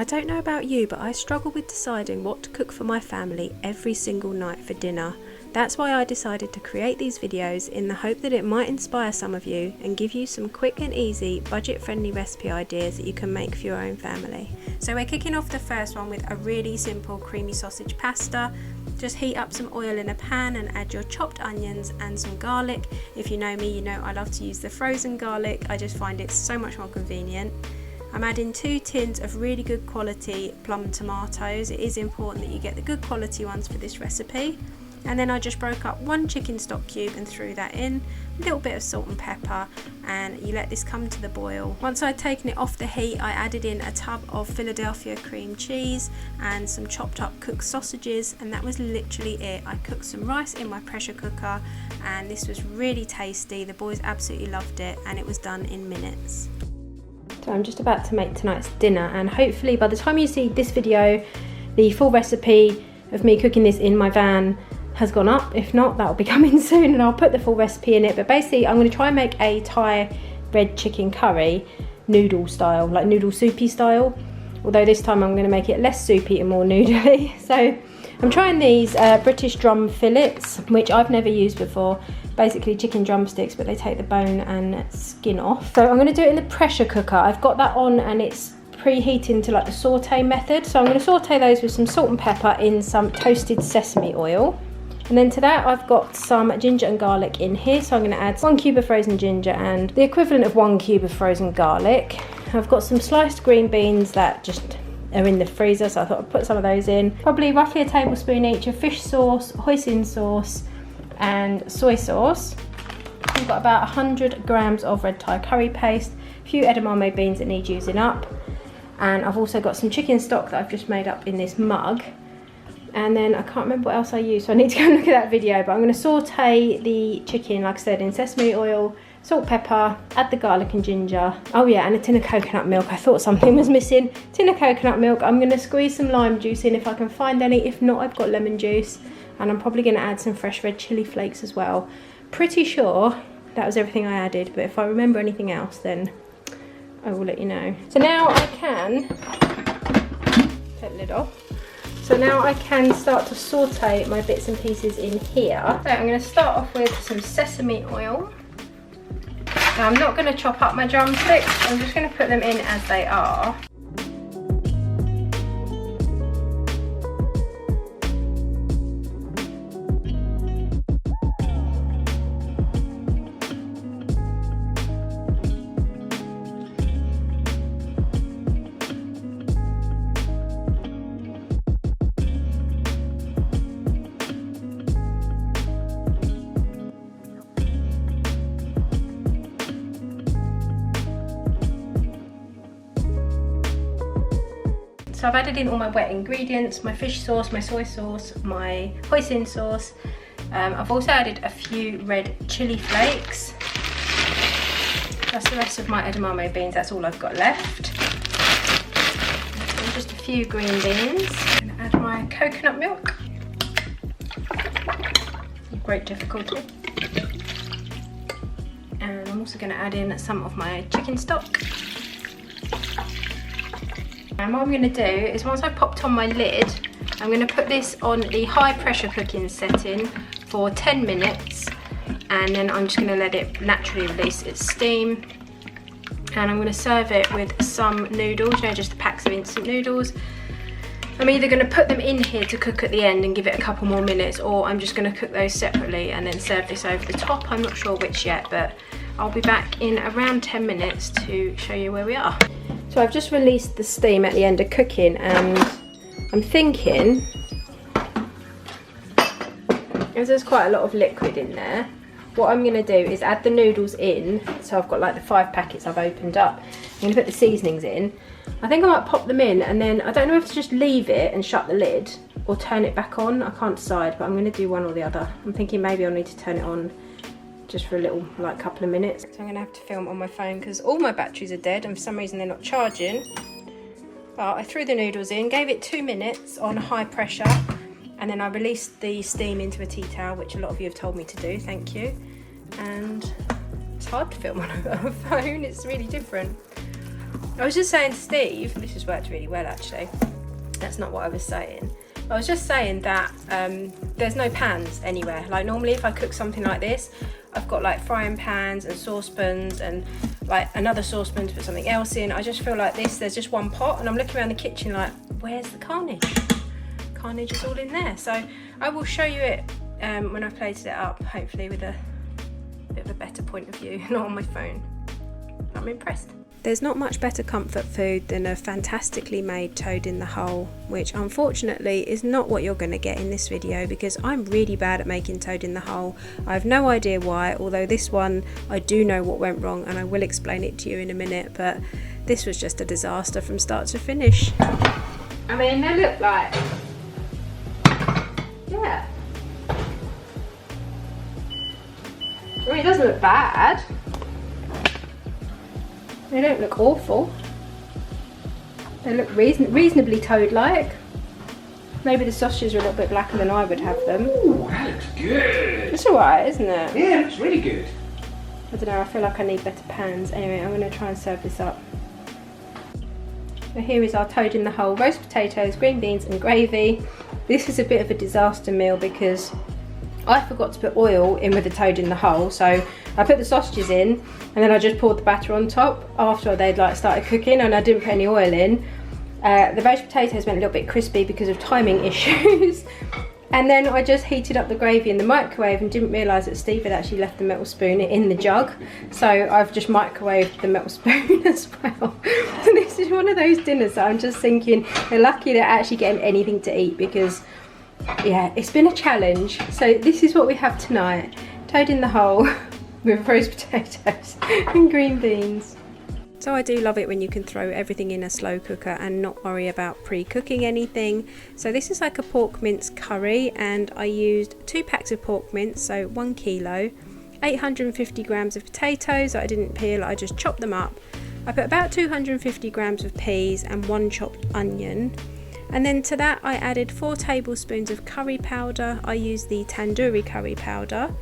I don't know about you, but I struggle with deciding what to cook for my family every single night for dinner. That's why I decided to create these videos in the hope that it might inspire some of you and give you some quick and easy budget-friendly recipe ideas that you can make for your own family. So we're kicking off the first one with a really simple creamy sausage pasta. Just heat up some oil in a pan and add your chopped onions and some garlic. If you know me, you know I love to use the frozen garlic. I just find it so much more convenient. I'm adding 2 tins of really good quality plum tomatoes. It is important that you get the good quality ones for this recipe. And then I just broke up 1 chicken stock cube and threw that in, a little bit of salt and pepper, and you let this come to the boil. Once I'd taken it off the heat, I added in a tub of Philadelphia cream cheese and some chopped up cooked sausages, and that was literally it. I cooked some rice in my pressure cooker and this was really tasty. The boys absolutely loved it and it was done in minutes. So I'm just about to make tonight's dinner, and hopefully by the time you see this video, the full recipe of me cooking this in my van has gone up. If not, that'll be coming soon and I'll put the full recipe in it. But basically I'm going to try and make a Thai red chicken curry noodle style, like noodle soupy style, although this time I'm going to make it less soupy and more noodly. So I'm trying these British drum fillets, which I've never used before. Basically chicken drumsticks, but they take the bone and skin off. So I'm going to do it in the pressure cooker. I've got that on and it's preheating to like the saute method. So I'm going to saute those with some salt and pepper in some toasted sesame oil. And then to that I've got some ginger and garlic in here. So I'm going to add 1 cube of frozen ginger and the equivalent of 1 cube of frozen garlic. I've got some sliced green beans that just are in the freezer, so I thought I'd put some of those in. Probably roughly a tablespoon each of fish sauce, hoisin sauce and soy sauce. I've got about 100 grams of red Thai curry paste, a few edamame beans that need using up, and I've also got some chicken stock that I've just made up in this mug. And then I can't remember what else I used, so I need to go and look at that video, but I'm going to saute the chicken, like I said, in sesame oil, salt, pepper, add the garlic and ginger. Oh yeah, and a tin of coconut milk. I thought something was missing. Tin of coconut milk. I'm going to squeeze some lime juice in if I can find any. If not, I've got lemon juice. And I'm probably going to add some fresh red chili flakes as well. Pretty sure that was everything I added, but if I remember anything else, then I will let you know. So now I can take the lid off. So now I can start to saute my bits and pieces in here. So I'm going to start off with some sesame oil. Now I'm not going to chop up my drumsticks, I'm just going to put them in as they are. So I've added in all my wet ingredients, my fish sauce, my soy sauce, my hoisin sauce. I've also added a few red chili flakes. That's the rest of my edamame beans, that's all I've got left. And just a few green beans. I'm going to add my coconut milk. Great difficulty. And I'm also going to add in some of my chicken stock. And what I'm going to do is, once I've popped on my lid, I'm going to put this on the high pressure cooking setting for 10 minutes, and then I'm just going to let it naturally release its steam. And I'm going to serve it with some noodles, you know, just the packs of instant noodles. I'm either going to put them in here to cook at the end and give it a couple more minutes, or I'm just going to cook those separately and then serve this over the top. I'm not sure which yet, but I'll be back in around 10 minutes to show you where we are. So I've just released the steam at the end of cooking, and I'm thinking, as there's quite a lot of liquid in there, what I'm going to do is add the noodles in. So I've got like the 5 packets I've opened up. I'm going to put the seasonings in. I think I might pop them in, and then I don't know if to just leave it and shut the lid or turn it back on. I can't decide, but I'm going to do one or the other. I'm thinking maybe I'll need to turn it on just for a little, like, couple of minutes. So I'm going to have to film on my phone because all my batteries are dead and for some reason they're not charging. But I threw the noodles in, gave it 2 minutes on high pressure, and then I released the steam into a tea towel, which a lot of you have told me to do, thank you. And it's hard to film on a phone, it's really different. I was just saying to Steve, this has worked really well actually. That's not what I was saying. I was just saying that there's no pans anywhere. Like normally if I cook something like this, I've got like frying pans and saucepans and like another saucepan to put something else in. I just feel like this, there's just one pot, and I'm looking around the kitchen like, where's the carnage? Carnage is all in there. So I will show you it when I've plated it up, hopefully with a bit of a better point of view, not on my phone. I'm impressed. There's not much better comfort food than a fantastically made toad in the hole, which unfortunately is not what you're going to get in this video, because I'm really bad at making toad in the hole. I have no idea why, although this one I do know what went wrong and I will explain it to you in a minute, but this was just a disaster from start to finish. I mean, they look like, yeah. I mean, it doesn't look bad. They don't look awful. They look reasonably toad-like. Maybe the sausages are a little bit blacker than I would have them. Ooh, that looks good. It's alright, isn't it? Yeah, it looks really good. I don't know, I feel like I need better pans. Anyway, I'm going to try and serve this up. So here is our toad in the hole, roast potatoes, green beans and gravy. This is a bit of a disaster meal because I forgot to put oil in with the toad in the hole, so I put the sausages in and then I just poured the batter on top after they'd like started cooking, and I didn't put any oil in. The roast potatoes went a little bit crispy because of timing issues, and then I just heated up the gravy in the microwave and didn't realise that Steve had actually left the metal spoon in the jug, so I've just microwaved the metal spoon as well. So this is one of those dinners that I'm just thinking they're lucky they're actually getting anything to eat, because yeah, it's been a challenge. So this is what we have tonight: toad in the hole with roast potatoes and green beans. So I do love it when you can throw everything in a slow cooker and not worry about pre-cooking anything. So this is like a pork mince curry, and I used 2 packs of pork mince, so 1 kilo, 850 grams of potatoes that I didn't peel, I just chopped them up. I put about 250 grams of peas and 1 chopped onion. And then to that I added 4 tablespoons of curry powder. I used the tandoori curry powder.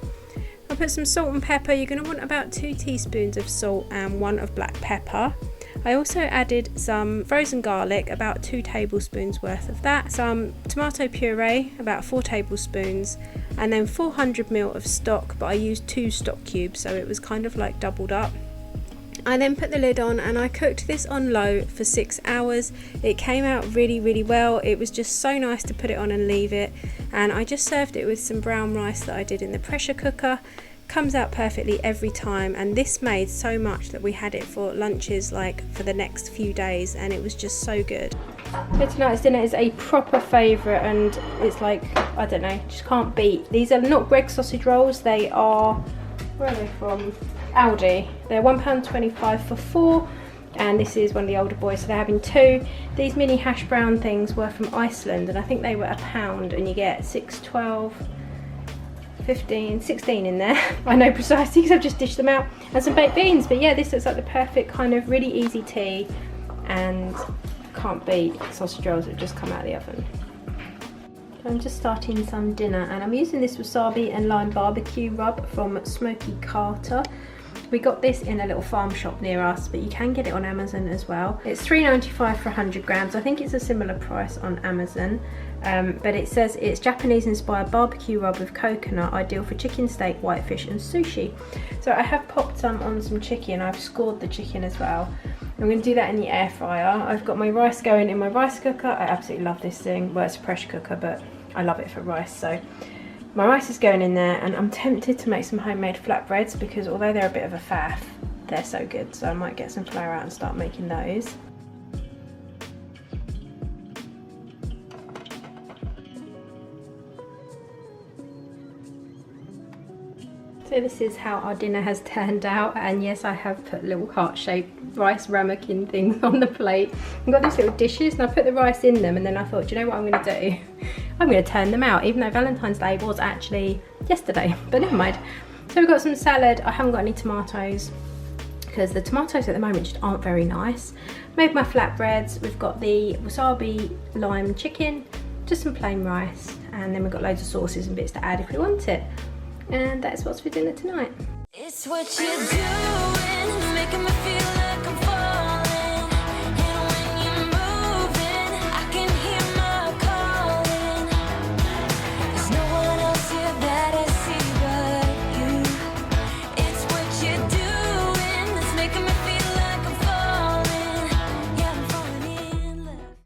I put some salt and pepper. You're going to want about 2 teaspoons of salt and 1 of black pepper. I also added some frozen garlic, about 2 tablespoons worth of that, some tomato puree, about 4 tablespoons, and then 400 ml of stock, but I used 2 stock cubes, so it was kind of like doubled up. I then put the lid on and I cooked this on low for 6 hours. It came out really well. It was just so nice to put it on and leave it, and I just served it with some brown rice that I did in the pressure cooker. Comes out perfectly every time, and this made so much that we had it for lunches like for the next few days, and it was just so good. So tonight's dinner is a proper favourite, and it's like, I don't know, just can't beat. These are not Greggs sausage rolls, they are, where are they from? Aldi. They're £1.25 for 4, and this is one of the older boys, so they're having 2. These mini hash brown things were from Iceland, and I think they were £1, and you get 6, 12, 15, 16 in there. I know precisely because I've just dished them out, and some baked beans. But yeah, this looks like the perfect kind of really easy tea, and can't beat sausage rolls that have just come out of the oven. So I'm just starting some dinner, and I'm using this wasabi and lime barbecue rub from Smoky Carter. We got this in a little farm shop near us, but you can get it on Amazon as well. It's $3.95 for 100 grams. I think it's a similar price on Amazon. But it says it's Japanese inspired barbecue rub with coconut, ideal for chicken, steak, whitefish and sushi. So I have popped some on some chicken. I've scored the chicken as well. I'm going to do that in the air fryer. I've got my rice going in my rice cooker. I absolutely love this thing. Well, it's a pressure cooker, but I love it for rice. So my rice is going in there, and I'm tempted to make some homemade flatbreads because although they're a bit of a faff, they're so good. So I might get some flour out and start making those. So this is how our dinner has turned out, and yes, I have put little heart-shaped rice ramekin things on the plate. I've got these little dishes, and I put the rice in them, and then I thought, do you know what I'm going to do? I'm going to turn them out, even though Valentine's Day was actually yesterday, but never mind. So we've got some salad. I haven't got any tomatoes because the tomatoes at the moment just aren't very nice. Made my flatbreads. We've got the wasabi lime chicken, just some plain rice, and then we've got loads of sauces and bits to add if we want it. And that's what's for dinner tonight. It's what you're doing, making me feel